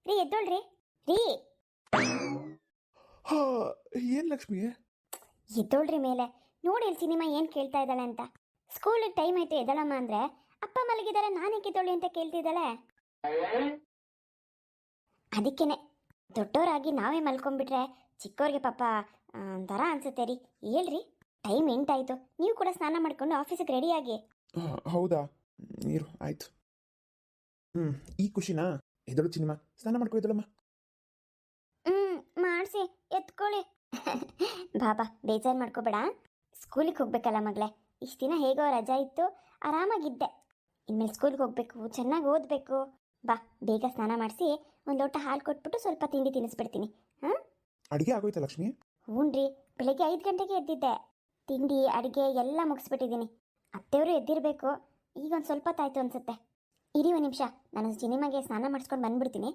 ರೀ ಎದ್ದೋಳ್ರಿ ರೀ. ಹಾ, ಏನ್ ಲಕ್ಷ್ಮಿ? ಎದ್ದೋಳ್ರಿ ಮೇಲೆ ನೋಡಿ ಇಲ್ಲಿ ಸಿನಿಮಾ ಏನು ಕೇಳ್ತಾ ಇದ್ದಾಳೆ ಅಂತ. ಸ್ಕೂಲಿಗೆ ಟೈಮ್ ಆಯ್ತು ಎದ್ದಳಮ್ಮ ಅಂದ್ರೆ ಅಪ್ಪ ಮಲಗಿದ್ದಾರೆ ನಾನೇ ಕಿತ್ತೋಳಿ ಅಂತ ಕೇಳ್ತಿದ್ದಾಳೆ. ಅದಕ್ಕೇನೆ ದೊಡ್ಡವರಾಗಿ ನಾವೇ ಮಲ್ಕೊಂಡ್ಬಿಟ್ರೆ ಚಿಕ್ಕವ್ರಿಗೆ ಪಾಪ ಒಂಥರ ಅನ್ಸುತ್ತೆ ರೀ. ಹೇಳ್ರಿ, ಟೈಮ್ ಎಂಟಾಯ್ತು, ನೀವು ಕೂಡ ಸ್ನಾನ ಮಾಡ್ಕೊಂಡು ಆಫೀಸಿಗೆ ರೆಡಿಯಾಗಿ. ಹೌದಾ, ನೀರು ಆಯ್ತು. ಈ ಖುಷಿನಾ? ಎದಳು ಸಿನಿಮಾ, ಸ್ನಾನ ಮಾಡ್ಕೊ ಎದಳಮ್ಮ. ಮಾಡಿಸಿ ಎತ್ಕೊಳ್ಳಿ. ಬಾಬಾ ಬೇಜಾರು ಮಾಡ್ಕೋಬೇಡ, ಸ್ಕೂಲಿಗೆ ಹೋಗ್ಬೇಕಲ್ಲ ಮಗಳೇ. ಇಷ್ಟು ದಿನ ಹೇಗೋ ರಜಾ ಇತ್ತು, ಆರಾಮಾಗಿದ್ದೆ. ಇನ್ಮೇಲೆ ಸ್ಕೂಲ್ಗೆ ಹೋಗ್ಬೇಕು, ಚೆನ್ನಾಗಿ ಓದಬೇಕು. ಬಾ ಬೇಗ ಸ್ನಾನ ಮಾಡಿಸಿ ಒಂದು ಲೋಟ ಹಾಲು ಕೊಟ್ಬಿಟ್ಟು ಸ್ವಲ್ಪ ತಿಂಡಿ ತಿನ್ನಿಸ್ಬಿಡ್ತೀನಿ. ಹಾಂ, ಅಡುಗೆ ಆಗೋಯ್ತಾ ಲಕ್ಷ್ಮಿ? ಹ್ಞೂ ರೀ, ಬೆಳಿಗ್ಗೆ 5 ಗಂಟೆಗೆ ಎದ್ದಿದ್ದೆ. ತಿಂಡಿ ಅಡುಗೆ ಎಲ್ಲ ಮುಗಿಸ್ಬಿಟ್ಟಿದ್ದೀನಿ. ಅತ್ತೆಯವರು ಎದ್ದಿರಬೇಕು, ಈಗ ಒಂದು ಸ್ವಲ್ಪ ತಾಯ್ತು ಅನ್ಸುತ್ತೆ. ಇರಿ ಒಂದು ನಿಮಿಷ, ನಾನು ಸಿನಿಮಾಗೆ ಸ್ನಾನ ಮಾಡಿಸ್ಕೊಂಡು ಬಂದ್ಬಿಡ್ತೀನಿ.